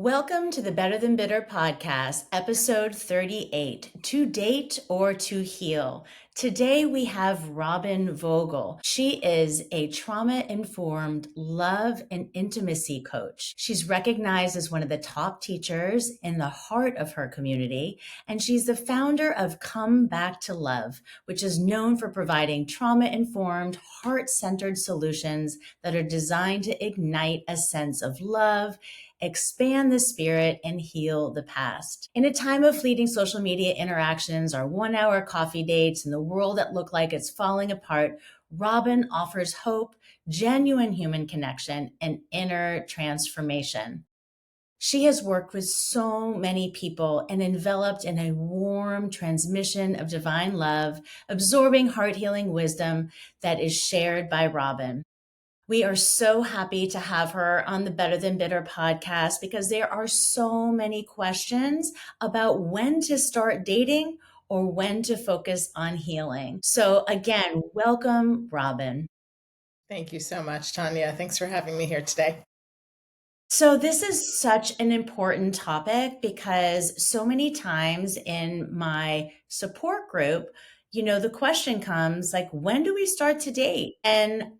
Welcome to the Better Than Bitter podcast, episode 38, To Date or to Heal. Today we have Robyn Vogel. She is a trauma-informed love and intimacy coach. She's recognized as one of the top teachers in the heart of her community, and she's the founder of Come Back to Love, which is known for providing trauma-informed, heart-centered solutions that are designed to ignite a sense of love, expand the spirit, and heal the past. In a time of fleeting social media interactions, our 1 hour coffee dates, and the world that look like it's falling apart, Robyn offers hope, genuine human connection, and inner transformation. She has worked with so many people and enveloped in a warm transmission of divine love, absorbing heart healing wisdom that is shared by Robyn. We are so happy to have her on the Better Than Bitter podcast because there are so many questions about when to start dating or when to focus on healing. So again, welcome, Robyn. Thank you so much, Tania. Thanks for having me here today. So this is such an important topic because so many times in my support group, the question comes like, when do we start to date? And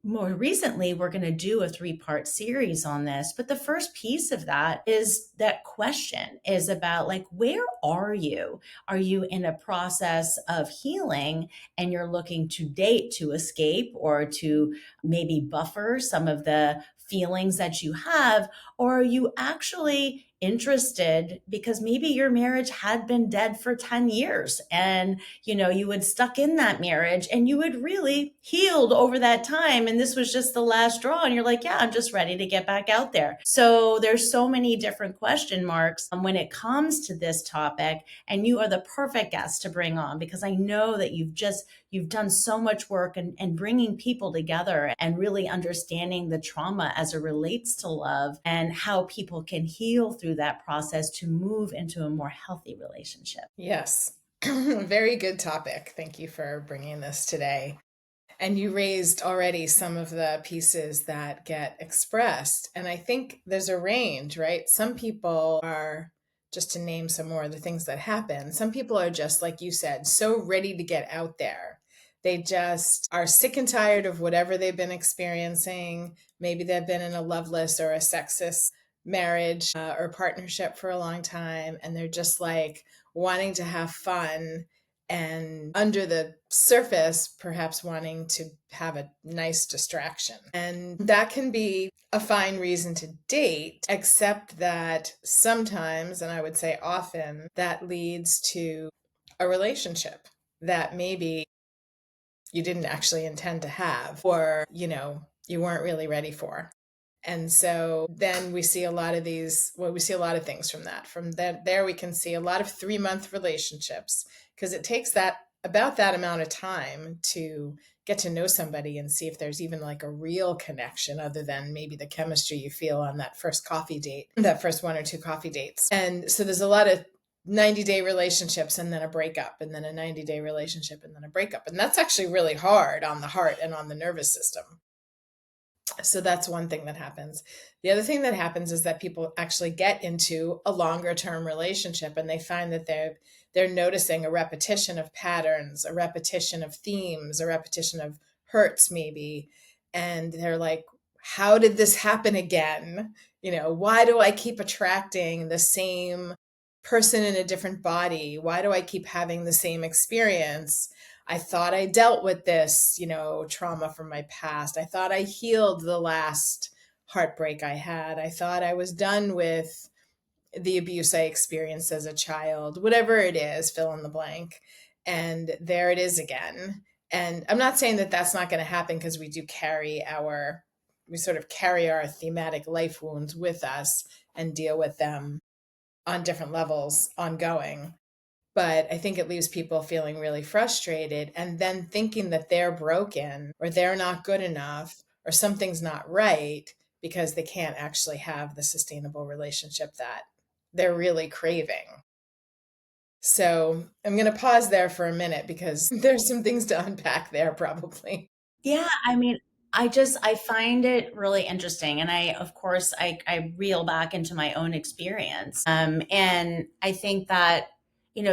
more recently, we're going to do a 3-part series on this. But the first piece of that is that question is about like, where are you? Are you in a process of healing and you're looking to date to escape or to maybe buffer some of the feelings that you have? Or are you actually interested because maybe your marriage had been dead for 10 years and you had stuck in that marriage and you had really healed over that time and this was just the last straw and you're like, yeah, I'm just ready to get back out there. So there's so many different question marks when it comes to this topic, and you are the perfect guest to bring on because I know that you've done so much work and bringing people together and really understanding the trauma as it relates to love and how people can heal through that process to move into a more healthy relationship. Yes, very good topic. Thank you for bringing this today. And you raised already some of the pieces that get expressed. And I think there's a range, right? Some people are, just to name some more of the things that happen, some people are just, like you said, so ready to get out there. They just are sick and tired of whatever they've been experiencing. Maybe they've been in a loveless or a sexist marriage or partnership for a long time, and they're just like wanting to have fun and under the surface, perhaps wanting to have a nice distraction. And that can be a fine reason to date, except that sometimes, and I would say often, that leads to a relationship that maybe you didn't actually intend to have, or, you weren't really ready for. And so then we see a lot of we see a lot of things from that. From that, there we can see a lot of 3-month relationships because it takes about that amount of time to get to know somebody and see if there's even like a real connection other than maybe the chemistry you feel on that first coffee date, that first 1 or 2 coffee dates. And so there's a lot of 90-day relationships and then a breakup, and then a 90-day relationship and then a breakup. And that's actually really hard on the heart and on the nervous system. So that's one thing that happens. The other thing that happens is that people actually get into a longer term relationship and they find that they're noticing a repetition of patterns, a repetition of themes, a repetition of hurts maybe. And they're like, how did this happen again? Why do I keep attracting the same person in a different body? Why do I keep having the same experience? I thought I dealt with this, trauma from my past. I thought I healed the last heartbreak I had. I thought I was done with the abuse I experienced as a child, whatever it is, fill in the blank. And there it is again. And I'm not saying that that's not going to happen because we sort of carry our thematic life wounds with us and deal with them on different levels ongoing. But I think it leaves people feeling really frustrated and then thinking that they're broken or they're not good enough or something's not right because they can't actually have the sustainable relationship that they're really craving. So I'm going to pause there for a minute because there's some things to unpack there probably. Yeah, I mean, I find it really interesting. And of course, I reel back into my own experience. And I think that,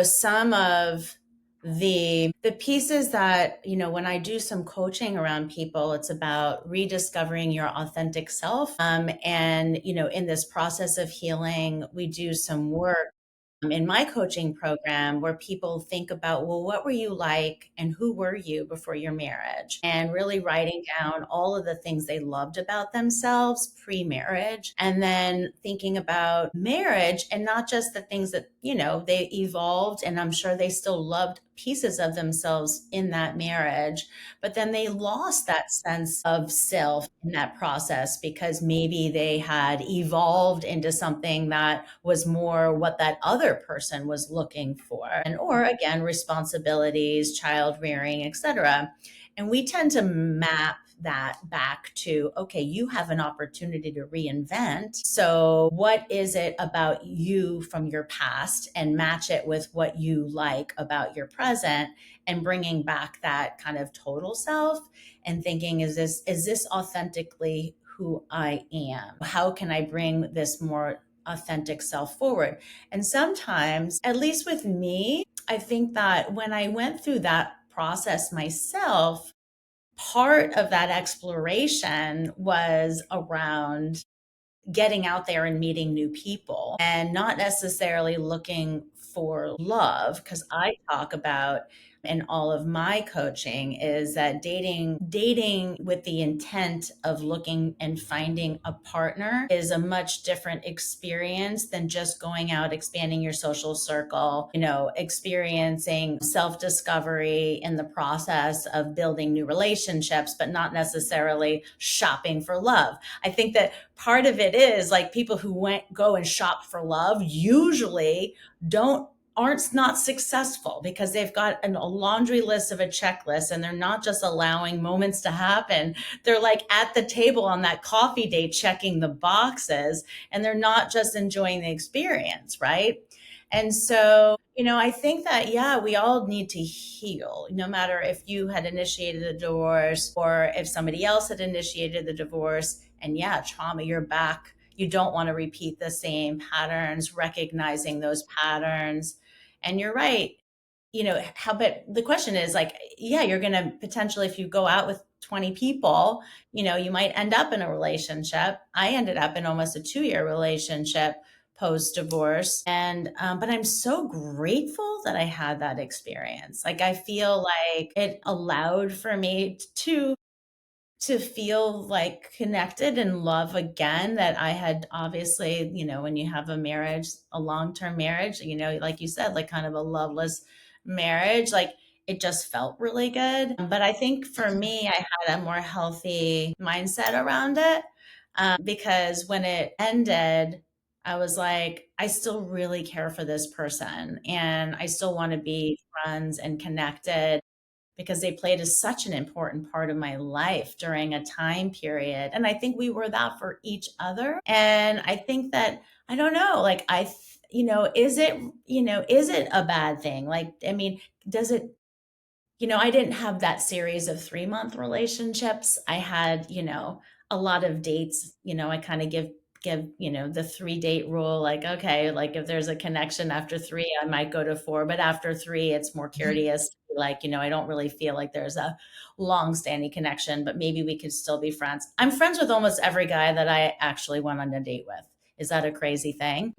some of the pieces that, when I do some coaching around people, it's about rediscovering your authentic self. And, in this process of healing, we do some work in my coaching program where people think about, well, what were you like and who were you before your marriage? And really writing down all of the things they loved about themselves pre marriage. And then thinking about marriage and not just the things that, they evolved. And I'm sure they still loved pieces of themselves in that marriage, but then they lost that sense of self in that process because maybe they had evolved into something that was more what that other person was looking for. And or again, responsibilities, child rearing, etc. And we tend to map that back to, okay, you have an opportunity to reinvent. So, what is it about you from your past and match it with what you like about your present and bringing back that kind of total self and thinking, is this authentically who I am? How can I bring this more authentic self forward? And sometimes, at least with me, I think that when I went through that process myself, part of that exploration was around getting out there and meeting new people and not necessarily looking for love. Because I talk about in all of my coaching is that dating with the intent of looking and finding a partner is a much different experience than just going out, expanding your social circle, experiencing self-discovery in the process of building new relationships, but not necessarily shopping for love. I think that part of it is like people who go and shop for love usually don't aren't not successful because they've got a laundry list of a checklist and they're not just allowing moments to happen. They're like at the table on that coffee date checking the boxes and they're not just enjoying the experience, right? And so, I think that, yeah, we all need to heal, no matter if you had initiated a divorce or if somebody else had initiated the divorce. And yeah, trauma, you're back. You don't want to repeat the same patterns, recognizing those patterns. And you're right. But the question is like, yeah, you're going to potentially, if you go out with 20 people, you might end up in a relationship. I ended up in almost a 2-year relationship post divorce. And, but I'm so grateful that I had that experience. Like, I feel like it allowed for me to feel like connected and love again that I had obviously, when you have a marriage, a long-term marriage, like you said, like kind of a loveless marriage, like it just felt really good. But I think for me, I had a more healthy mindset around it because when it ended, I was like, I still really care for this person and I still want to be friends and connected because they played such an important part of my life during a time period. And I think we were that for each other. And I think that, I don't know, like, is it a bad thing? Like, I mean, does it, I didn't have that series of 3-month relationships. I had, a lot of dates, I kind of give, the 3-date rule, like, okay, like if there's a connection after 3, I might go to 4, but after 3, it's more curious. Like, I don't really feel like there's a long-standing connection, but maybe we could still be friends. I'm friends with almost every guy that I actually went on a date with. Is that a crazy thing?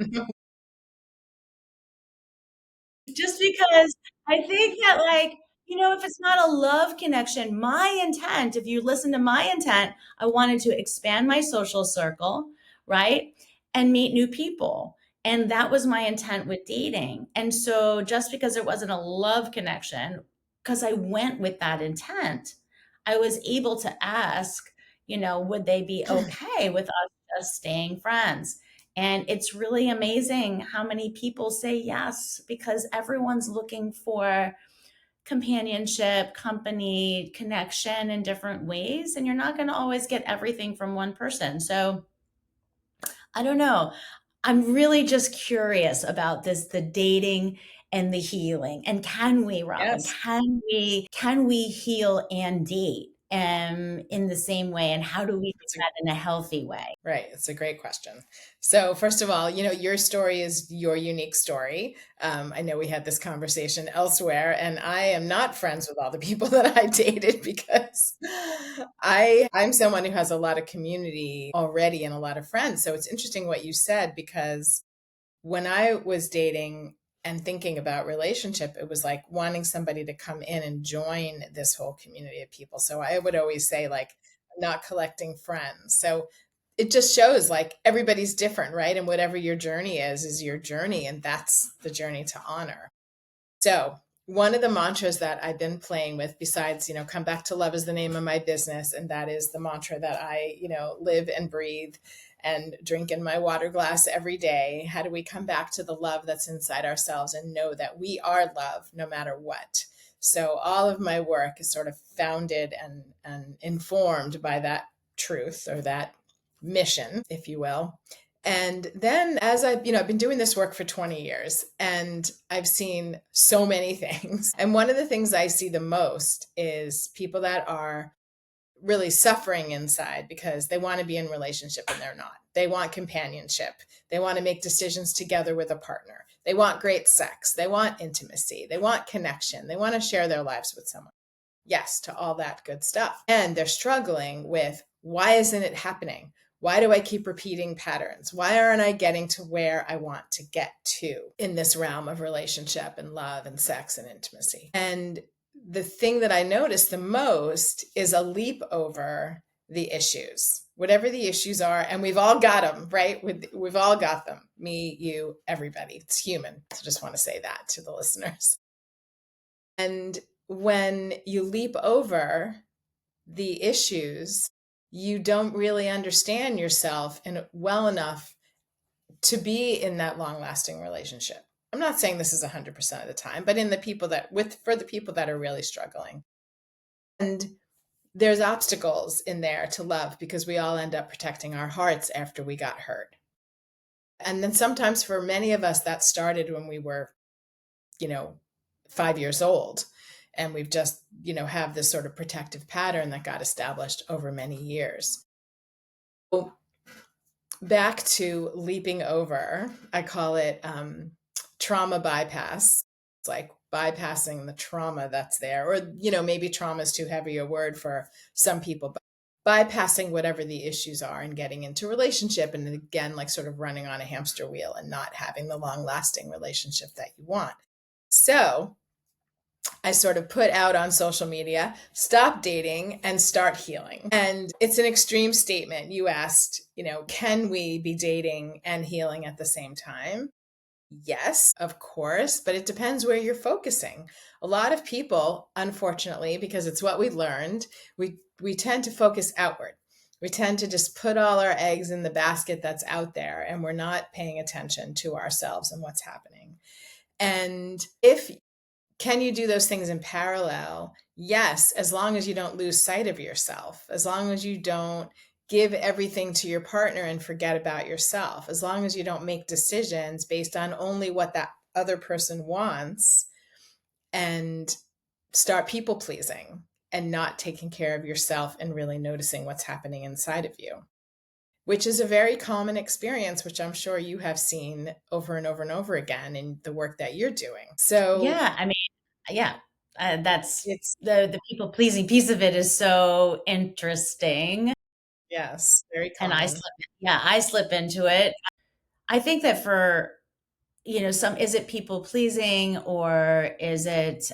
Just because I think that, like, if it's not a love connection, my intent, if you listen to my intent, I wanted to expand my social circle, right? And meet new people. And that was my intent with dating. And so just because it wasn't a love connection, because I went with that intent, I was able to ask, would they be okay with us just staying friends? And it's really amazing how many people say yes because everyone's looking for companionship, company, connection in different ways. And you're not going to always get everything from one person. So I don't know. I'm really just curious about the dating and the healing. And can we, Robyn, Yes. can we heal and date in the same way? And how do we do that in a healthy way? Right. It's a great question. So, first of all, your story is your unique story. I know we had this conversation elsewhere, and I am not friends with all the people that I dated because I'm someone who has a lot of community already and a lot of friends. So, it's interesting what you said because when I was dating and thinking about relationship, it was like wanting somebody to come in and join this whole community of people. So I would always say, like, I'm not collecting friends. So it just shows like everybody's different, right? And whatever your journey is your journey. And that's the journey to honor. So one of the mantras that I've been playing with, besides, come back to love is the name of my business. And that is the mantra that I, live and breathe and drink in my water glass every day. How do we come back to the love that's inside ourselves and know that we are love no matter what? So all of my work is sort of founded and informed by that truth or that mission, if you will. And then as I've been doing this work for 20 years and I've seen so many things. And one of the things I see the most is people that are really suffering inside because they want to be in relationship and they're not. They want companionship. They want to make decisions together with a partner. They want great sex. They want intimacy. They want connection. They want to share their lives with someone. Yes, to all that good stuff. And they're struggling with, why isn't it happening? Why do I keep repeating patterns? Why aren't I getting to where I want to get to in this realm of relationship and love and sex and intimacy? And the thing that I notice the most is a leap over the issues, whatever the issues are. And we've all got them, right? We've all got them. Me, you, everybody. It's human. So just want to say that to the listeners. And when you leap over the issues, you don't really understand yourself and well enough to be in that long-lasting relationship. I'm not saying this is 100% of the time, but in the people for the people that are really struggling. And there's obstacles in there to love because we all end up protecting our hearts after we got hurt. And then sometimes for many of us, that started when we were, 5 years old. And we've just, have this sort of protective pattern that got established over many years. So back to leaping over, I call it trauma bypass. It's like bypassing the trauma that's there, or, maybe trauma is too heavy a word for some people, but bypassing whatever the issues are and getting into relationship. And again, like sort of running on a hamster wheel and not having the long lasting relationship that you want. So I sort of put out on social media, stop dating and start healing. And it's an extreme statement. You asked, can we be dating and healing at the same time? Yes, of course, but it depends where you're focusing. A lot of people, unfortunately, because it's what we learned, we tend to focus outward. We tend to just put all our eggs in the basket that's out there, and we're not paying attention to ourselves and what's happening. And can you do those things in parallel? Yes, as long as you don't lose sight of yourself, as long as you don't give everything to your partner and forget about yourself, as long as you don't make decisions based on only what that other person wants and start people pleasing and not taking care of yourself and really noticing what's happening inside of you, which is a very common experience, which I'm sure you have seen over and over and over again in the work that you're doing. So Yeah, I mean, yeah, that's it's, the people pleasing piece of it is so interesting. yes, very And common. I slip into it. I think that for, some, is it people pleasing or is it,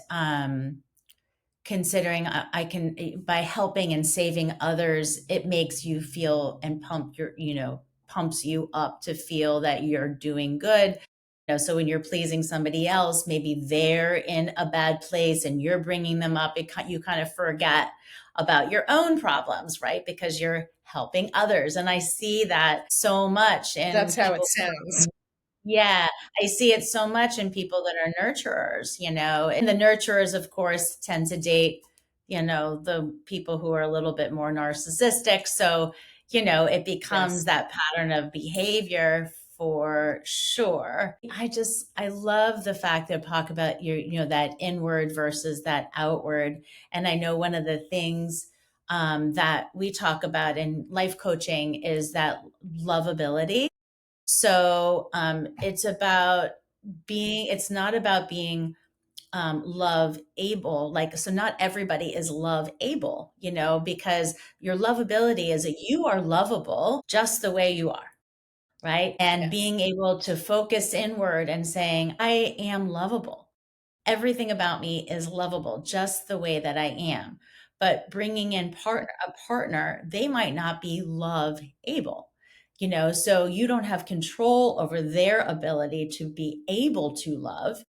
considering I can, by helping and saving others, it makes you feel and pumps you up to feel that you're doing good. So when you're pleasing somebody else, maybe they're in a bad place and you're bringing them up, you kind of forget about your own problems, right? Because you're helping others. And I see that so much in That's how it people. sounds. Yeah, I see it so much in people that are nurturers, and the nurturers, of course, tend to date, the people who are a little bit more narcissistic. So, it becomes Yes. that pattern of behavior for sure. I love the fact that talk about that inward versus that outward. And I know one of the things that we talk about in life coaching is that lovability. So it's not about being love able. Like, so not everybody is love able, because your lovability is that you are lovable just the way you are. Right. And Yes. being able to focus inward and saying, I am lovable. Everything about me is lovable just the way that I am. But bringing in a partner, they might not be love able, so you don't have control over their ability to be able to love,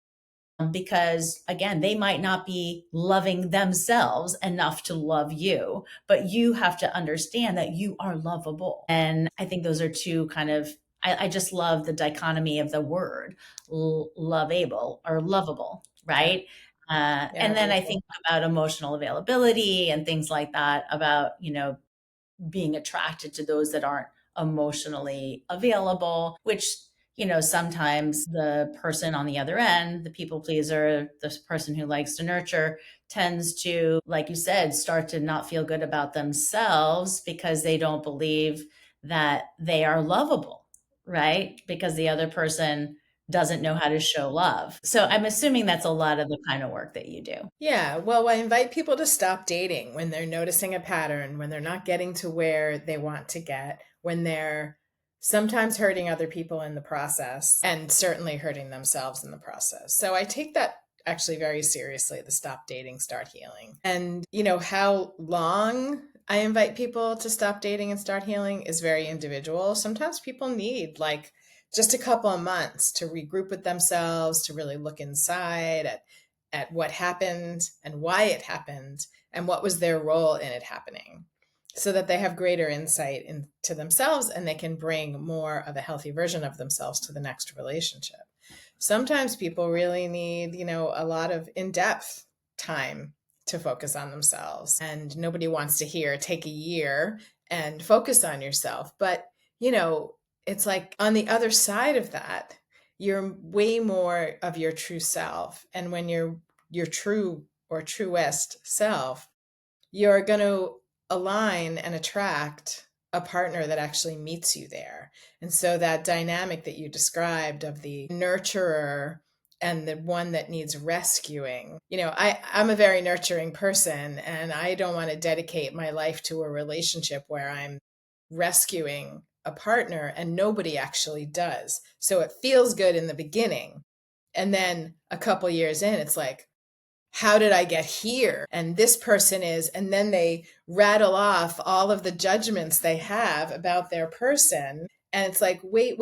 because again, they might not be loving themselves enough to love you, but you have to understand that you are lovable. And I think those are two kind of, I just love the dichotomy of the word loveable or lovable, Yeah. right? Yeah. And then I Beautiful. think about emotional availability and things like that, about, being attracted to those that aren't emotionally available, which, sometimes the person on the other end, the people pleaser, the person who likes to nurture, tends to, like you said, start to not feel good about themselves because they don't believe that they are lovable, right? Because the other person doesn't know how to show love. So I'm assuming that's a lot of the kind of work that you do. Yeah, well, I invite people to stop dating when they're noticing a pattern, when they're not getting to where they want to get, when they're sometimes hurting other people in the process, and certainly hurting themselves in the process. So I take that actually very seriously, the stop dating, start healing. And, how long I invite people to stop dating and start healing is very individual. Sometimes people need like just a couple of months to regroup with themselves, to really look inside at what happened and why it happened and what was their role in it happening, so that they have greater insight into themselves and they can bring more of a healthy version of themselves to the next relationship. Sometimes people really need, a lot of in-depth time to focus on themselves, and nobody wants to hear take a year and focus on yourself. But, you know, it's like on the other side of that, you're way more of your true self. And when you're your true or truest self, you're going to align and attract a partner that actually meets you there. And so that dynamic that you described of the nurturer and the one that needs rescuing, I'm a very nurturing person, and I don't want to dedicate my life to a relationship where I'm rescuing a partner and nobody actually does. So it feels good in the beginning. And then a couple years in, it's like, how did I get here? And this person is, and then they rattle off all of the judgments they have about their person. And it's like, wait.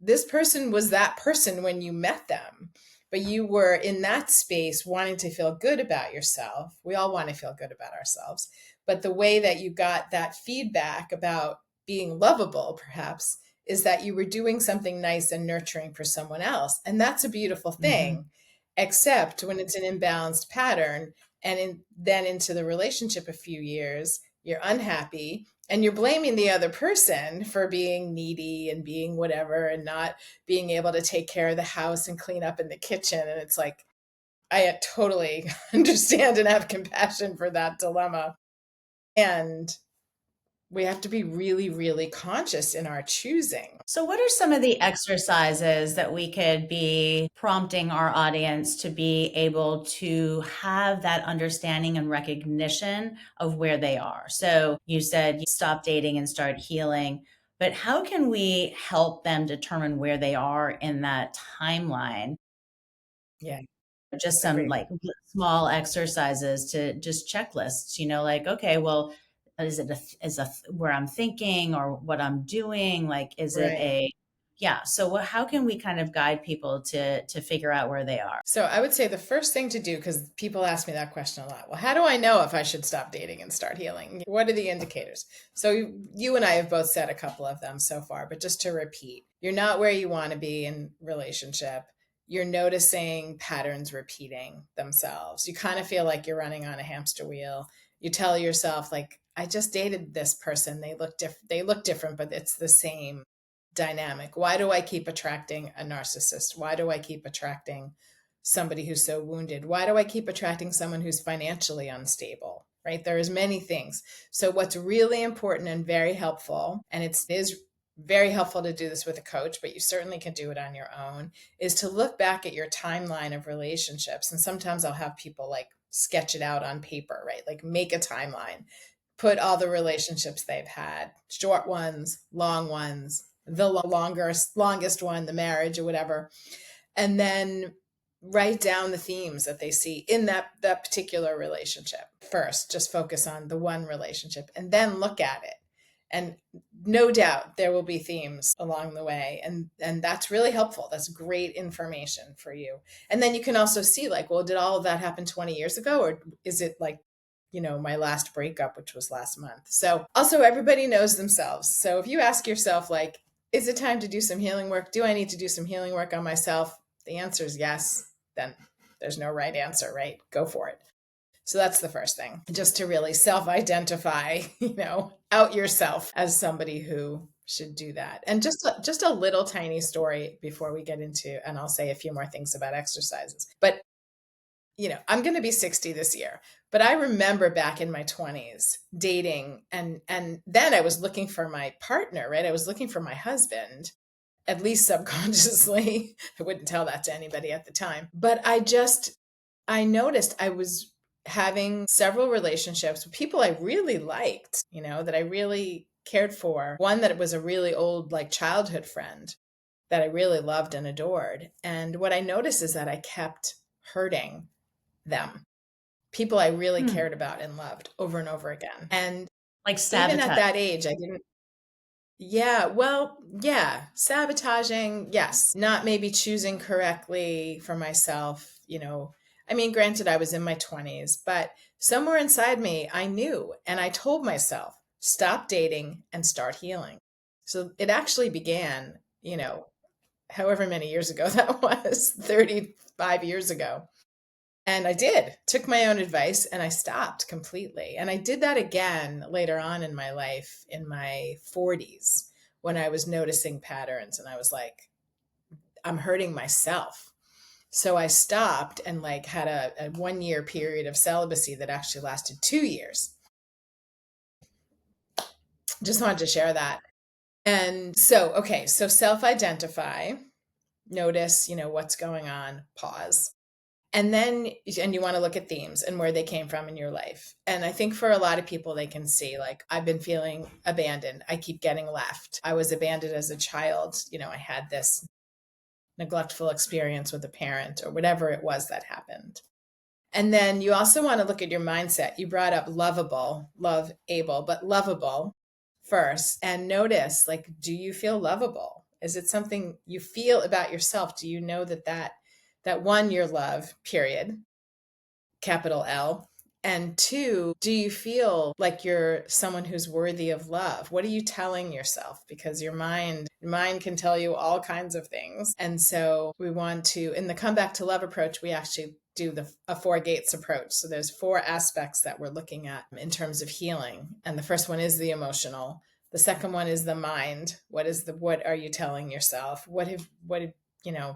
This person was that person when you met them, but you were in that space wanting to feel good about yourself. We all want to feel good about ourselves. But the way that you got that feedback about being lovable, perhaps, is that you were doing something nice and nurturing for someone else. And that's a beautiful Mhm. thing, except when it's an imbalanced pattern, and then into the relationship a few years, you're unhappy and you're blaming the other person for being needy and being whatever and not being able to take care of the house and clean up in the kitchen. And it's like, I totally understand and have compassion for that dilemma. And we have to be really, really conscious in our choosing. So, what are some of the exercises that we could be prompting our audience to be able to have that understanding and recognition of where they are? So, you said you stop dating and start healing, but how can we help them determine where they are in that timeline? Yeah, Just some agree. like small exercises to just checklists, like, okay, well, is where I'm thinking or what I'm doing? Like, is it Right. yeah. So how can we kind of guide people to figure out where they are? So I would say the first thing to do, because people ask me that question a lot. Well, how do I know if I should stop dating and start healing? What are the indicators? So you and I have both said a couple of them so far, but just to repeat, you're not where you want to be in relationship. You're noticing patterns repeating themselves. You kind of feel like you're running on a hamster wheel. You tell yourself like, I just dated this person. They look different. They look different, but it's the same dynamic. Why do I keep attracting a narcissist? Why do I keep attracting somebody who's so wounded? Why do I keep attracting someone who's financially unstable? right? There is many things. So what's really important and very helpful, and it is very helpful to do this with a coach, but you certainly can do it on your own, is to look back at your timeline of relationships. And sometimes I'll have people like sketch it out on paper, right? Like make a timeline, put all the relationships they've had, short ones, long ones, the longest one, the marriage or whatever, and then write down the themes that they see in that particular relationship. First, just focus on the one relationship and then look at it. And no doubt there will be themes along the way. And that's really helpful. That's great information for you. And then you can also see like, well, did all of that happen 20 years ago? Or is it like, my last breakup, which was last month? So also everybody knows themselves. So if you ask yourself, like, is it time to do some healing work? Do I need to do some healing work on myself? The answer is yes. Then there's no right answer, right? Go for it. So that's the first thing, just to really self-identify, out yourself as somebody who should do that. And just a little tiny story before we get into, and I'll say a few more things about exercises. But, I'm going to be 60 this year, but I remember back in my 20s dating, and then I was looking for my partner, right? I was looking for my husband, at least subconsciously. I wouldn't tell that to anybody at the time, but I noticed I was having several relationships with people I really liked, that I really cared for. One that was a really old, like childhood friend that I really loved and adored. And what I noticed is that I kept hurting them, people I really cared about and loved, over and over again. And like sabotage. Even at that age, I didn't. Yeah, sabotaging, yes. Not maybe choosing correctly for myself, granted, I was in my 20s, but somewhere inside me, I knew, and I told myself, stop dating and start healing. So it actually began, however many years ago that was, 35 years ago. And I took my own advice, and I stopped completely. And I did that again later on in my life, in my 40s, when I was noticing patterns and I was like, I'm hurting myself. So I stopped and like had a 1-year period of celibacy that actually lasted 2 years. Just wanted to share that. And so, okay, so self-identify, notice, what's going on, pause. And you want to look at themes and where they came from in your life. And I think for a lot of people, they can see like, I've been feeling abandoned. I keep getting left. I was abandoned as a child. I had this neglectful experience with a parent or whatever it was that happened. And then you also want to look at your mindset. You brought up lovable, love able, but lovable first, and notice, like, do you feel lovable? Is it something you feel about yourself? Do you know that one, your love, period, capital L, and two, do you feel like you're someone who's worthy of love? What are you telling yourself? Because your mind can tell you all kinds of things. And so we want to, in the Come Back to Love approach, we actually do a 4 gates approach. So there's 4 aspects that we're looking at in terms of healing. And the first one is the emotional. The second one is the mind. What are you telling yourself? What have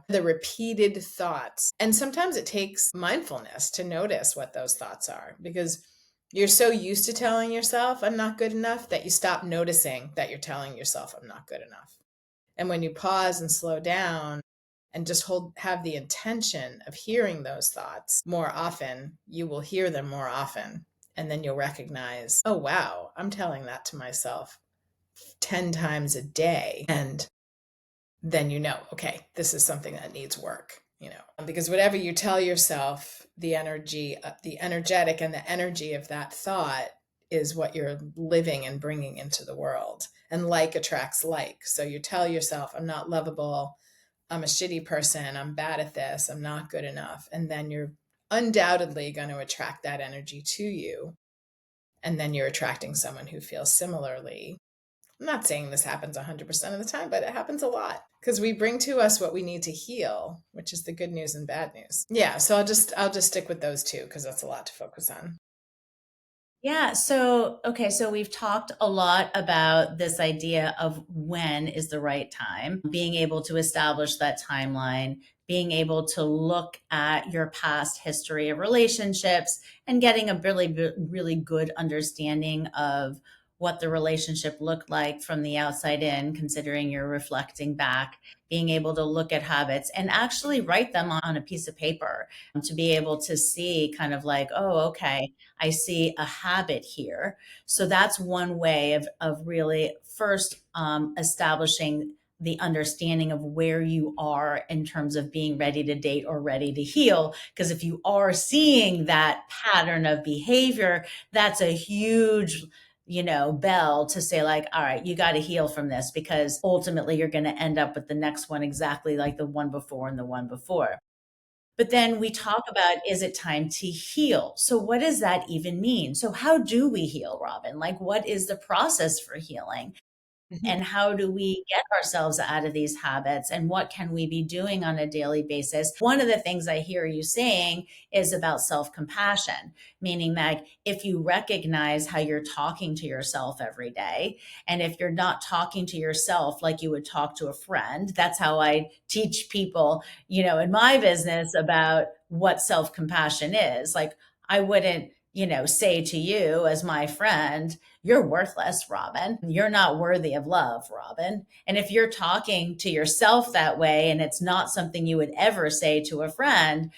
the repeated thoughts. And sometimes it takes mindfulness to notice what those thoughts are, because you're so used to telling yourself, I'm not good enough, that you stop noticing that you're telling yourself, I'm not good enough. And when you pause and slow down and just have the intention of hearing those thoughts more often, you will hear them more often. And then you'll recognize, oh, wow, I'm telling that to myself 10 times a day. And then okay, this is something that needs work, because whatever you tell yourself, the energetic and the energy of that thought is what you're living and bringing into the world. And like attracts like. So you tell yourself, I'm not lovable, I'm a shitty person, I'm bad at this, I'm not good enough. And then you're undoubtedly going to attract that energy to you. And then you're attracting someone who feels similarly. I'm not saying this happens 100% of the time, but it happens a lot because we bring to us what we need to heal, which is the good news and bad news. Yeah. So I'll just stick with those 2 because that's a lot to focus on. Yeah. Okay. So we've talked a lot about this idea of when is the right time, being able to establish that timeline, being able to look at your past history of relationships and getting a really good understanding of what the relationship looked like from the outside in, considering you're reflecting back, being able to look at habits and actually write them on a piece of paper to be able to see kind of like, oh, okay, I see a habit here. So that's one way of really first establishing the understanding of where you are in terms of being ready to date or ready to heal. Because if you are seeing that pattern of behavior, that's a huge bell to say like, all right, you got to heal from this because ultimately you're going to end up with the next one exactly like the one before and the one before. But then we talk about, is it time to heal? So what does that even mean? So how do we heal, Robyn? Like, what is the process for healing? Mhm. And how do we get ourselves out of these habits and what can we be doing on a daily basis? One of the things I hear you saying is about self-compassion, meaning that if you recognize how you're talking to yourself every day, and if you're not talking to yourself like you would talk to a friend, that's how I teach people, in my business about what self-compassion is. Like, I wouldn't, say to you as my friend, you're worthless, Robyn. You're not worthy of love, Robyn. And if you're talking to yourself that way and it's not something you would ever say to a friend,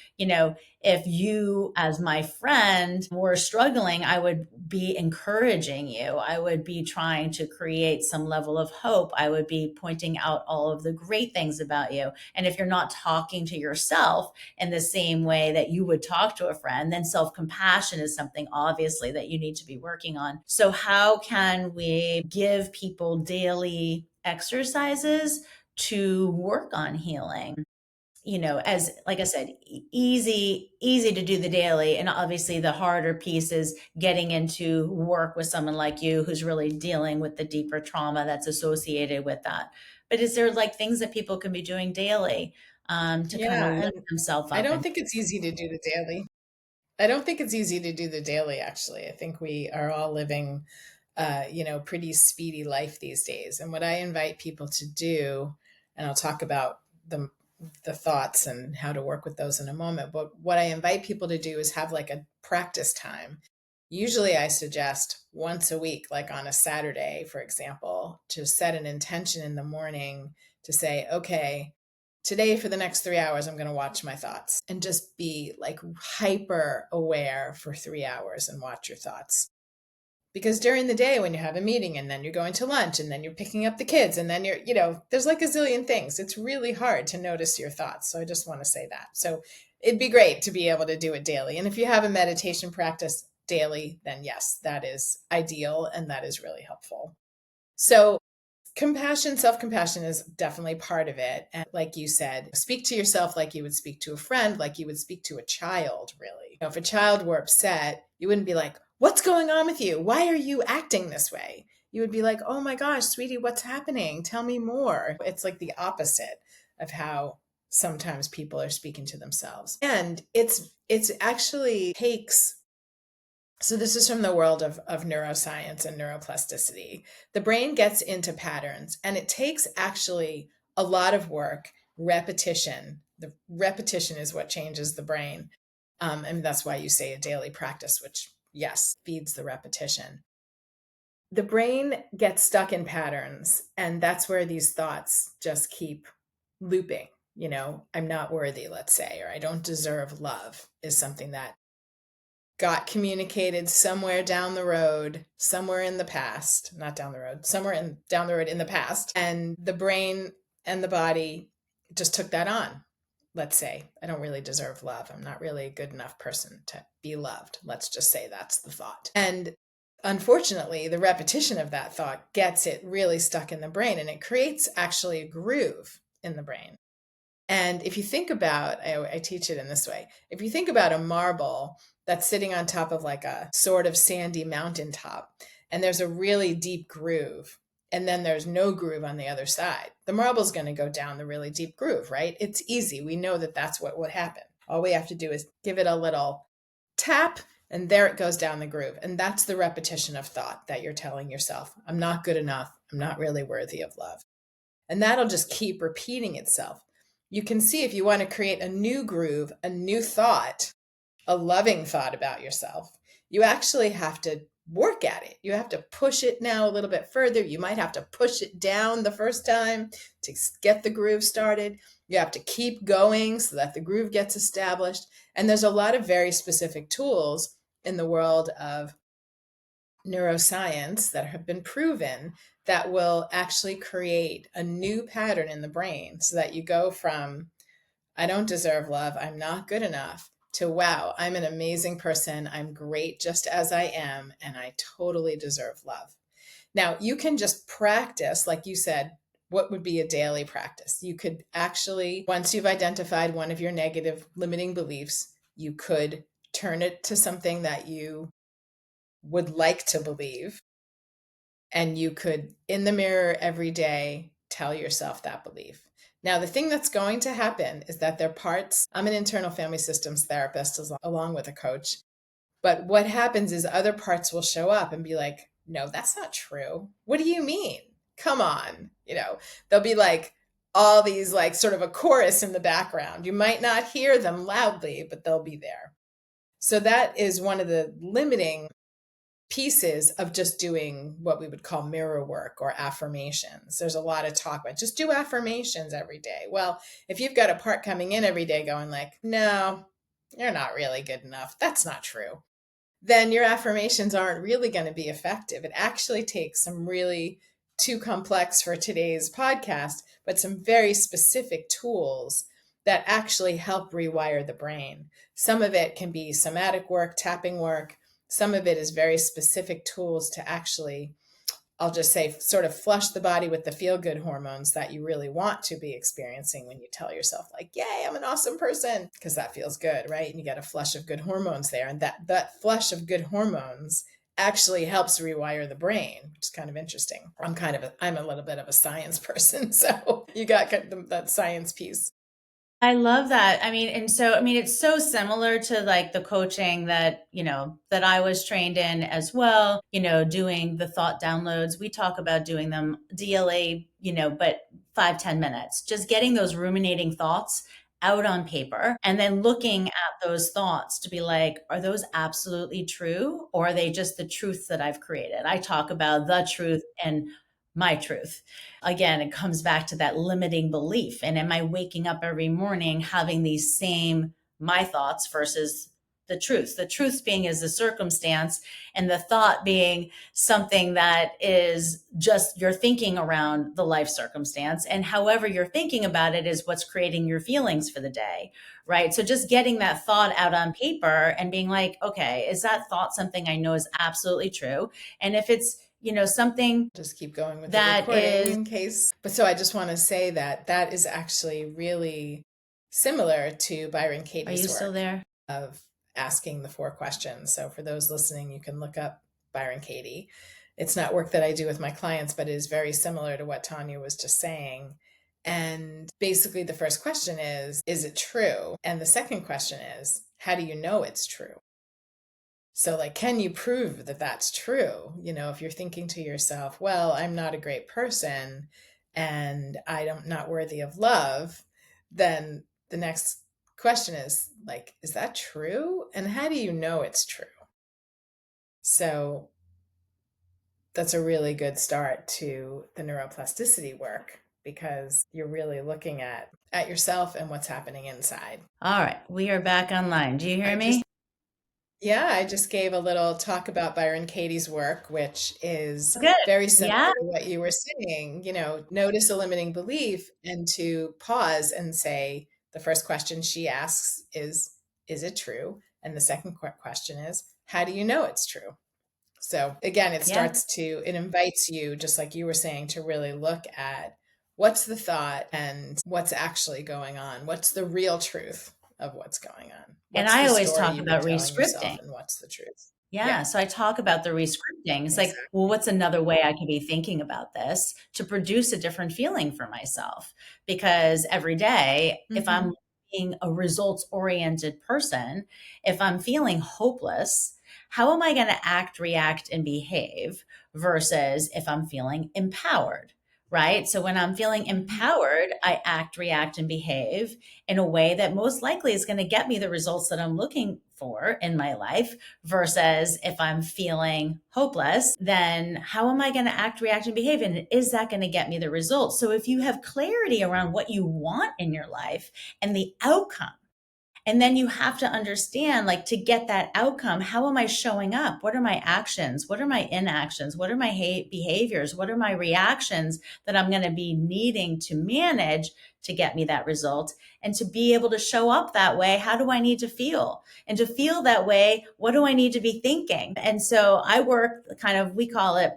if you, as my friend, were struggling, I would be encouraging you. I would be trying to create some level of hope. I would be pointing out all of the great things about you. And if you're not talking to yourself in the same way that you would talk to a friend, then self compassion is something obviously that you need to be working on. So, how can we give people daily exercises to work on healing? As like I said, easy to do the daily. And obviously the harder piece is getting into work with someone like you who's really dealing with the deeper trauma that's associated with that. But is there like things that people can be doing daily to kind of Yeah, lift and themselves I up don't and think it's easy to do the daily. I don't think it's easy to do the daily, actually. I think we are all living, pretty speedy life these days. And what I invite people to do, and I'll talk about the thoughts and how to work with those in a moment. But what I invite people to do is have like a practice time. Usually I suggest once a week, like on a Saturday, for example, to set an intention in the morning to say, okay, today for the next 3 hours, I'm going to watch my thoughts and just be like hyper aware for 3 hours and watch your thoughts. Because during the day, when you have a meeting and then you're going to lunch and then you're picking up the kids and then there's like a zillion things. It's really hard to notice your thoughts. So I just want to say that. So it'd be great to be able to do it daily. And if you have a meditation practice daily, then yes, that is ideal and that is really helpful. So compassion, self compassion is definitely part of it. And like you said, speak to yourself like you would speak to a friend, like you would speak to a child, really. If a child were upset, you wouldn't be like, what's going on with you? Why are you acting this way? You would be like, oh my gosh, sweetie, what's happening? Tell me more. It's like the opposite of how sometimes people are speaking to themselves. And it's actually takes so this is from the world of neuroscience and neuroplasticity. The brain gets into patterns and it takes actually a lot of work, repetition. The repetition is what changes the brain. And that's why you say a daily practice, which, yes, feeds the repetition. The brain gets stuck in patterns, and that's where these thoughts just keep looping. I'm not worthy, let's say, or I don't deserve love is something that got communicated somewhere down the road, somewhere in the past, not down the road, down the road in the past. And the brain and the body just took that on. Let's say, I don't really deserve love. I'm not really a good enough person to be loved. Let's just say that's the thought. And unfortunately, the repetition of that thought gets it really stuck in the brain and it creates actually a groove in the brain. And if you think about, I teach it in this way. If you think about a marble that's sitting on top of like a sort of sandy mountaintop, and there's a really deep groove, and then there's no groove on the other side, the marble's going to go down the really deep groove, right? It's easy. We know that that's what would happen. All we have to do is give it a little tap, And there it goes down the groove. And that's the repetition of thought that you're telling yourself. I'm not good enough. I'm not really worthy of love. And that'll just keep repeating itself. You can see if you want to create a new groove, a new thought, a loving thought about yourself, you actually have to work at it. You have to push it now a little bit further. You might have to push it down the first time to get the groove started. You have to keep going so that the groove gets established. And there's a lot of very specific tools in the world of neuroscience that have been proven that will actually create a new pattern in the brain so that you go from, I don't deserve love, I'm not good enough, to, wow, I'm an amazing person, I'm great just as I am, and I totally deserve love. Now, you can just practice, like you said, what would be a daily practice? You could actually, once you've identified one of your negative limiting beliefs, you could turn it to something that you would like to believe. And you could, in the mirror every day, tell yourself that belief. Now, the thing that's going to happen is that there are parts, I'm an internal family systems therapist along with a coach. But what happens is other parts will show up and be like, no, that's not true. What do you mean? Come on. They'll be like all these, like, sort of a chorus in the background. You might not hear them loudly, but they'll be there. So that is one of the limiting pieces of just doing what we would call mirror work or affirmations. There's a lot of talk about just do affirmations every day. Well, if you've got a part coming in every day going like, no, you're not really good enough, that's not true, then your affirmations aren't really going to be effective. It actually takes some really, too complex for today's podcast, but some very specific tools that actually help rewire the brain. Some of it can be somatic work, tapping work. Some of it is very specific tools to actually, I'll just say, sort of flush the body with the feel-good hormones that you really want to be experiencing when you tell yourself, like, yay, I'm an awesome person, because that feels good, right? And you get a flush of good hormones there. And that flush of good hormones actually helps rewire the brain, which is kind of interesting. I'm a little bit of a science person, so you got that science piece. I love that. It's so similar to like the coaching that I was trained in as well, doing the thought downloads. We talk about doing them DLA, but 5-10 minutes, just getting those ruminating thoughts out on paper and then looking at those thoughts to be like, are those absolutely true? Or are they just the truth that I've created? I talk about the truth and my truth. Again, it comes back to that limiting belief. And am I waking up every morning having these same my thoughts versus the truth? The truth being is the circumstance, and the thought being something that is just your thinking around the life circumstance. And however you're thinking about it is what's creating your feelings for the day, right? So just getting that thought out on paper and being like, okay, is that thought something I know is absolutely true? And if it's something, just keep going with that the recording is, in case. But so I just want to say that is actually really similar to Byron Katie's are you work still there? of asking the 4 questions. So for those listening, you can look up Byron Katie. It's not work that I do with my clients, but it is very similar to what Tania was just saying. And basically the first question is it true? And the second question is, how do you know it's true? So, like, can you prove that that's true? If you're thinking to yourself, well, I'm not a great person and I'm not worthy of love, then the next question is, like, is that true? And how do you know it's true? So that's a really good start to the neuroplasticity work, because you're really looking at yourself and what's happening inside. All right, we are back online. Do you hear me? Yeah, I just gave a little talk about Byron Katie's work, which is Good. very similar Yeah. to what you were saying. Notice a limiting belief and to pause and say, the first question she asks is it true? And the second question is, how do you know it's true? So again, Yeah. it invites you, just like you were saying, to really look at what's the thought and what's actually going on. What's the real truth of what's going on? And What's I the always story talk you've been about telling yourself, rescripting. and what's the truth? Yeah. Yeah, So I talk about the rescripting. It's like, well, exactly. what's another way I could be thinking about this to produce a different feeling for myself? Because every day, if Mm-hmm. I'm being a results oriented person, if I'm feeling hopeless, how am I going to act, react, and behave versus if I'm feeling empowered? Right. So when I'm feeling empowered, I act, react, and behave in a way that most likely is going to get me the results that I'm looking for in my life. Versus if I'm feeling hopeless, then how am I going to act, react, and behave? And is that going to get me the results? So if you have clarity around what you want in your life and the outcome, and then you have to understand, like, to get that outcome, how am I showing up? What are my actions? What are my inactions? What are my behaviors? What are my reactions that I'm going to be needing to manage to get me that result? And to be able to show up that way, how do I need to feel? And to feel that way, what do I need to be thinking? And so I work kind of, we call it,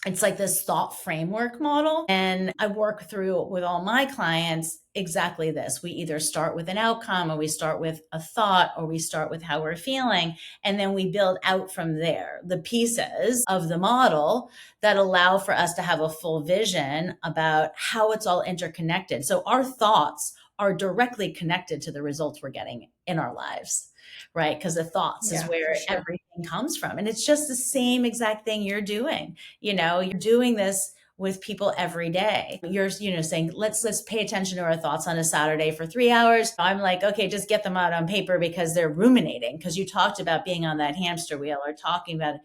it's like this thought framework model. And I work through with all my clients exactly this. We either start with an outcome, or we start with a thought, or we start with how we're feeling. And then we build out from there the pieces of the model that allow for us to have a full vision about how it's all interconnected. So our thoughts are directly connected to the results we're getting in our lives, right? Because the thoughts is Yeah, for where sure. everything comes from. And it's just the same exact thing you're doing. You're doing this with people every day. You're, saying, let's pay attention to our thoughts on a Saturday for 3 hours. I'm like, okay, just get them out on paper because they're ruminating. Because you talked about being on that hamster wheel, or talking about,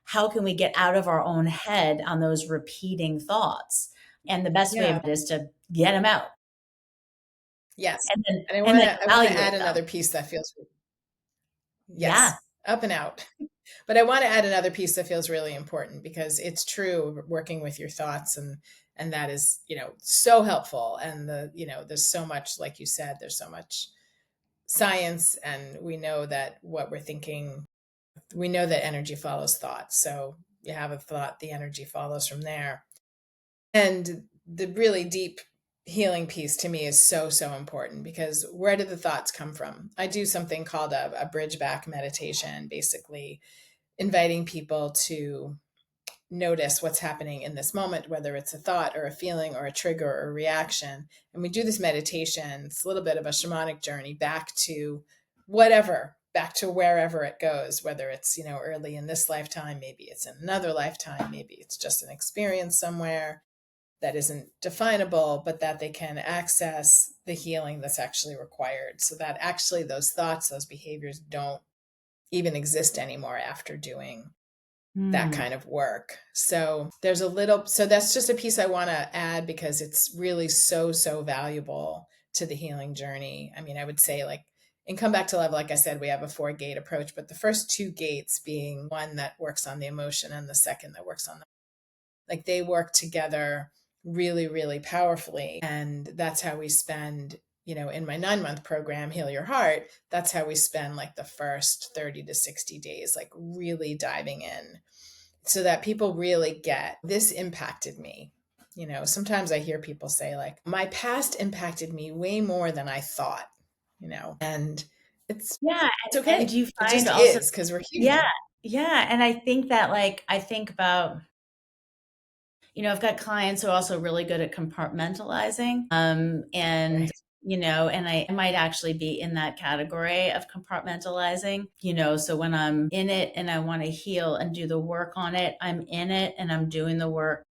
how can we get out of our own head on those repeating thoughts? And the best way Yeah. is to get them out, Yes. and then And I and want then to I want to add evaluate them. another piece that feels, Yeah. yes, up and out. But I want to add another piece that feels really important, because it's true, working with your thoughts, and that is, so helpful. And there's so much, like you said, there's so much science, and we know that what we're thinking, we know that energy follows thought. So you have a thought, the energy follows from there. And the really deep healing piece to me is so, so important, because where did the thoughts come from? I do something called a bridge back meditation, basically inviting people to notice what's happening in this moment, whether it's a thought or a feeling or a trigger or a reaction. And we do this meditation. It's a little bit of a shamanic journey back to whatever, back to wherever it goes, whether it's, early in this lifetime, maybe it's in another lifetime, maybe it's just an experience somewhere that isn't definable, but that they can access the healing that's actually required, so that actually those thoughts, those behaviors don't even exist anymore after doing that Hmm. kind of work. So that's just a piece I want to add, because it's really so, so valuable to the healing journey. I mean, I would say, like, in Come Back to Love, like I said, we have a 4-gate approach, but the first 2 gates being one that works on the emotion and the second that works on like, they work together really, really powerfully. And that's how we spend, in my 9-month program, Heal Your Heart, that's how we spend like the first 30 to 60 days, like really diving in, so that people really get, this impacted me. Sometimes I hear people say, like, my past impacted me way more than I thought, and it's, Yeah. it's And do okay. you It find just also, is, because we're yeah, human. yeah. And I think that, like, I think about, I've got clients who are also really good at compartmentalizing. And, Right. and I might actually be in that category of compartmentalizing, so when I'm in it and I want to heal and do the work on it, I'm in it and I'm doing the work,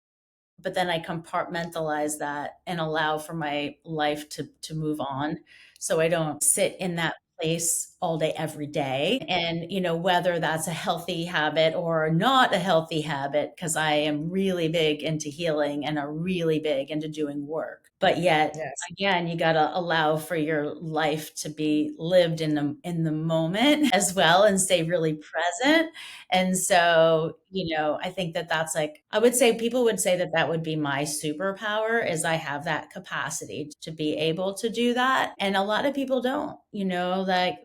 but then I compartmentalize that and allow for my life to move on. So I don't sit in that place all day, every day. And, whether that's a healthy habit or not a healthy habit, because I am really big into healing and are really big into doing work. But yet, Yes. again, you got to allow for your life to be lived in the moment as well, and stay really present. And so, I think that that's, like, I would say people would say that that would be my superpower, is I have that capacity to be able to do that. And a lot of people don't, like,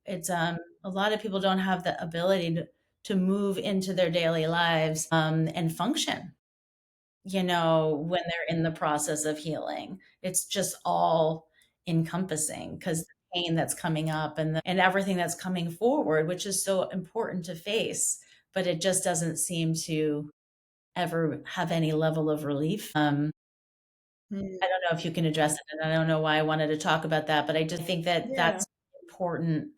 it's, a lot of people don't have the ability to move into their daily lives, and function, when they're in the process of healing. It's just all encompassing, because the pain that's coming up, and everything that's coming forward, which is so important to face, but it just doesn't seem to ever have any level of relief. Mm, I don't know if you can address it, and I don't know why I wanted to talk about that, but I just think that yeah. that's important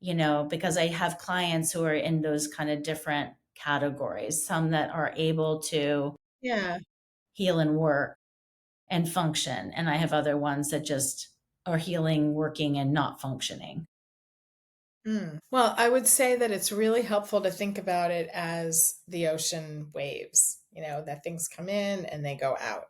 because I have clients who are in those kind of different categories, some that are able to Yeah. heal and work and function. And I have other ones that just are healing, working, and not functioning. Mm. Well, I would say that it's really helpful to think about it as the ocean waves, that things come in and they go out,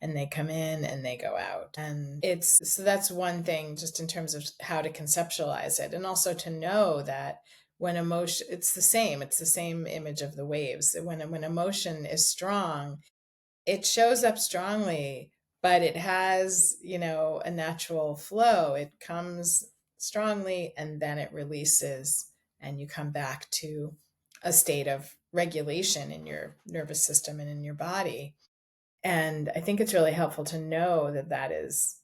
and they come in and they go out. And so that's one thing just in terms of how to conceptualize it. And also to know that when emotion, it's the same image of the waves. When emotion is strong, it shows up strongly, but it has, a natural flow. It comes strongly and then it releases, and you come back to a state of regulation in your nervous system and in your body. And I think it's really helpful to know that that is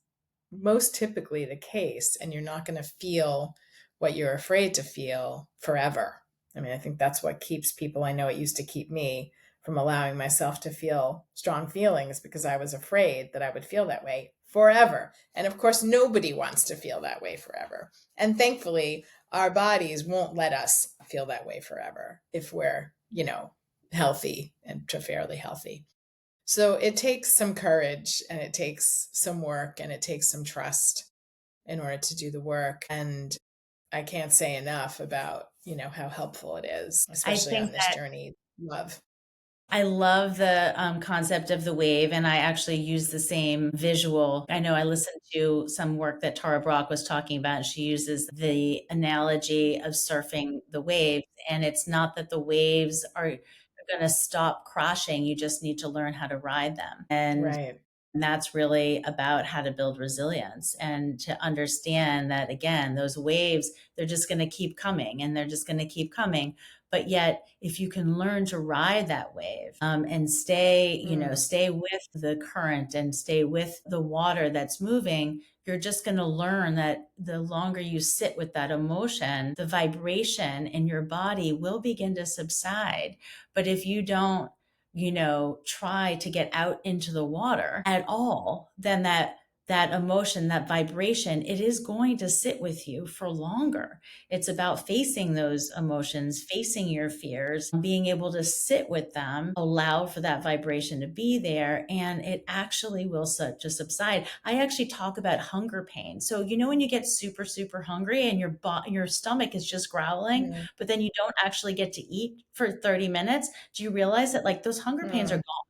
most typically the case, and you're not going to feel what you're afraid to feel forever. I mean, I think that's what keeps people, I know it used to keep me from allowing myself to feel strong feelings, because I was afraid that I would feel that way forever. And of course, nobody wants to feel that way forever. And thankfully, our bodies won't let us feel that way forever if we're, healthy and to fairly healthy. So it takes some courage, and it takes some work, and it takes some trust in order to do the work. And I can't say enough about, how helpful it is, I especially think on this journey. Love. I love the concept of the wave, and I actually use the same visual. I know I listened to some work that Tara Brach was talking about, and she uses the analogy of surfing the waves. And it's not that the waves are going to stop crashing, you just need to learn how to ride them. Right. And that's really about how to build resilience and to understand that, again, those waves, they're just going to keep coming and they're just going to keep coming. But yet, if you can learn to ride that wave and Mm. stay with the current and stay with the water that's moving, you're just going to learn that the longer you sit with that emotion, the vibration in your body will begin to subside. But if you don't, try to get out into the water at all, then that emotion, that vibration, it is going to sit with you for longer. It's about facing those emotions, facing your fears, being able to sit with them, allow for that vibration to be there, and it actually will start to subside. I actually talk about hunger pain. So, when you get super, super hungry and your stomach is just growling, Mm. but then you don't actually get to eat for 30 minutes, do you realize that like those hunger pains are Mm. gone,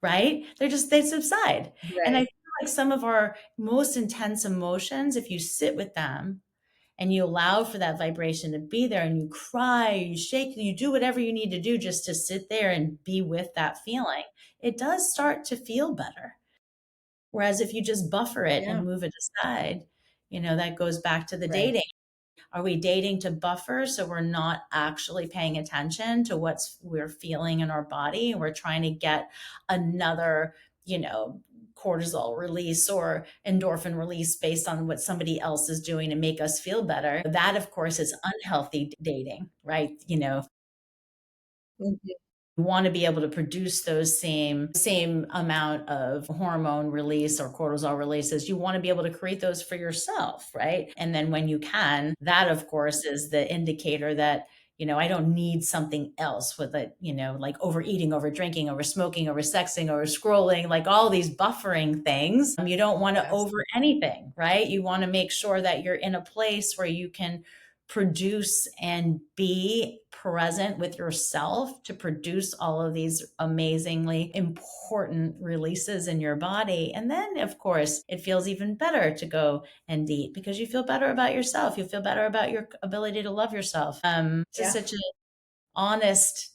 right? They subside. And I Right. feel like some of our most intense emotions, if you sit with them and you allow for that vibration to be there and you cry, you shake, you do whatever you need to do just to sit there and be with that feeling, it does start to feel better. Whereas if you just buffer it Yeah. and move it aside, that goes back to the Right. dating. Are we dating to buffer so we're not actually paying attention to we're feeling in our body? And we're trying to get another, you know, cortisol release or endorphin release based on what somebody else is doing to make us feel better. That, of course, is unhealthy dating, right? Mhm. You want to be able to produce those same amount of hormone release or cortisol releases. You want to be able to create those for yourself, right? And then when you can, that of course is the indicator that I don't need something else with it, like overeating, over drinking, over smoking, over sexing, over scrolling, like all these buffering things. You don't want to Yes. over anything, right? You want to make sure that you're in a place where you can produce and be present with yourself to produce all of these amazingly important releases in your body. And then, of course, it feels even better to go and eat because you feel better about yourself. You feel better about your ability to love yourself. It's just Yeah. such a honest,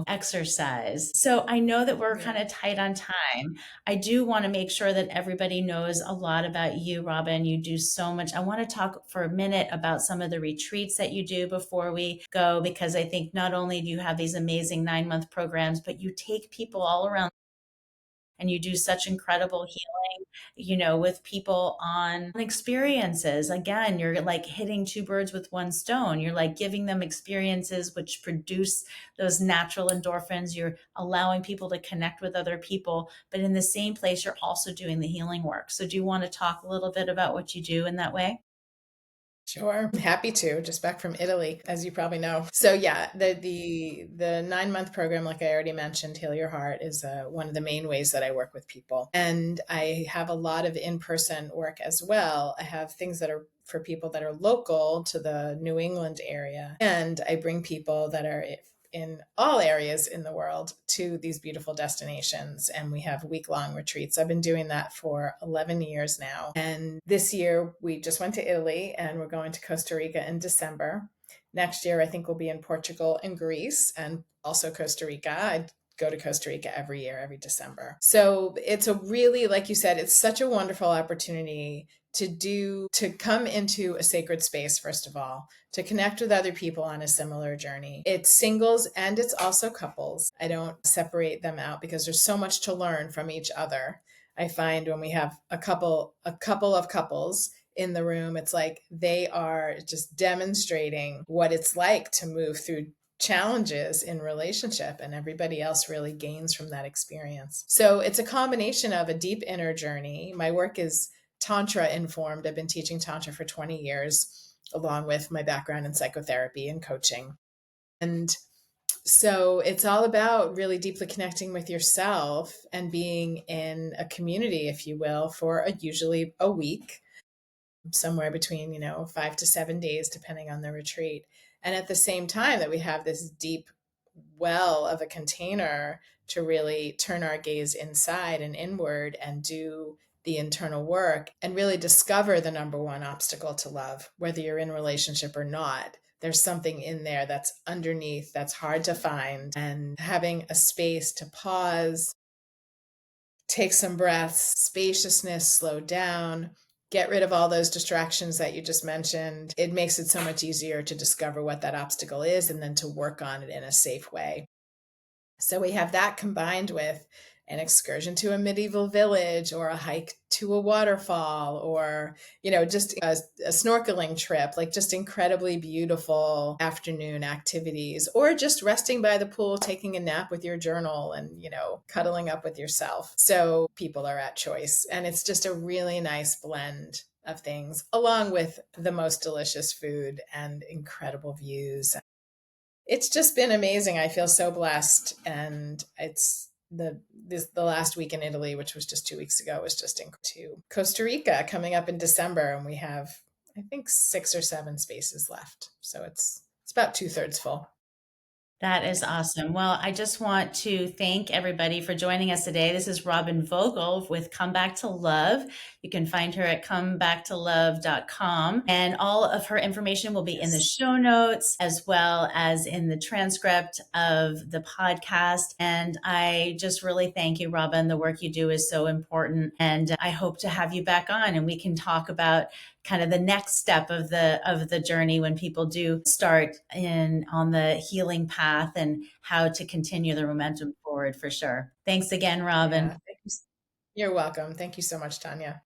exercise. So I know that we're Yeah. kind of tight on time. I do want to make sure that everybody knows a lot about you, Robyn. You do so much. I want to talk for a minute about some of the retreats that you do before we go, because I think not only do you have these amazing 9-month programs, but you take people all around and you do such incredible healing, with people on experiences. Again, you're like hitting two birds with one stone. You're like giving them experiences which produce those natural endorphins. You're allowing people to connect with other people, but in the same place, you're also doing the healing work. So do you want to talk a little bit about what you do in that way? Sure. Happy to. Just back from Italy, as you probably know. So yeah, the 9-month program, like I already mentioned, Heal Your Heart, is one of the main ways that I work with people. And I have a lot of in-person work as well. I have things that are for people that are local to the New England area. And I bring people that are in all areas in the world to these beautiful destinations. And we have week-long retreats. I've been doing that for 11 years now. And this year we just went to Italy and we're going to Costa Rica in December. Next year, I think we'll be in Portugal and Greece and also Costa Rica. I go to Costa Rica every year, every December. So it's a really, like you said, it's such a wonderful opportunity to come into a sacred space, first of all, to connect with other people on a similar journey. It's singles and it's also couples. I don't separate them out because there's so much to learn from each other. I find when we have a couple of couples in the room, it's like they are just demonstrating what it's like to move through challenges in relationship, and everybody else really gains from that experience. So it's a combination of a deep inner journey. My work is Tantra informed. I've been teaching Tantra for 20 years, along with my background in psychotherapy and coaching. And so it's all about really deeply connecting with yourself and being in a community, if you will, for usually a week, somewhere between, 5 to 7 days, depending on the retreat. And at the same time that we have this deep well of a container to really turn our gaze inside and inward and do the internal work and really discover the number one obstacle to love, whether you're in relationship or not. There's something in there that's underneath that's hard to find. And having a space to pause, take some breaths, spaciousness, slow down, get rid of all those distractions that you just mentioned. It makes it so much easier to discover what that obstacle is and then to work on it in a safe way. So we have that combined with an excursion to a medieval village or a hike to a waterfall or, just a snorkeling trip, like just incredibly beautiful afternoon activities, or just resting by the pool, taking a nap with your journal and, cuddling up with yourself. So people are at choice. And it's just a really nice blend of things, along with the most delicious food and incredible views. It's just been amazing. I feel so blessed. And it's the last week in Italy, which was just 2 weeks ago, was just to Costa Rica coming up in December. And we have, I think, 6 or 7 spaces left. So it's about 2/3 full. That is awesome. Well, I just want to thank everybody for joining us today. This is Robyn Vogel with Come Back to Love. You can find her at comebacktolove.com. And all of her information will be in the show notes as well as in the transcript of the podcast. And I just really thank you, Robyn. The work you do is so important. And I hope to have you back on and we can talk about kind of the next step of the journey when people do start in on the healing path and how to continue the momentum forward for sure. Thanks again, Robyn. Yeah. You're welcome. Thank you so much, Tanya.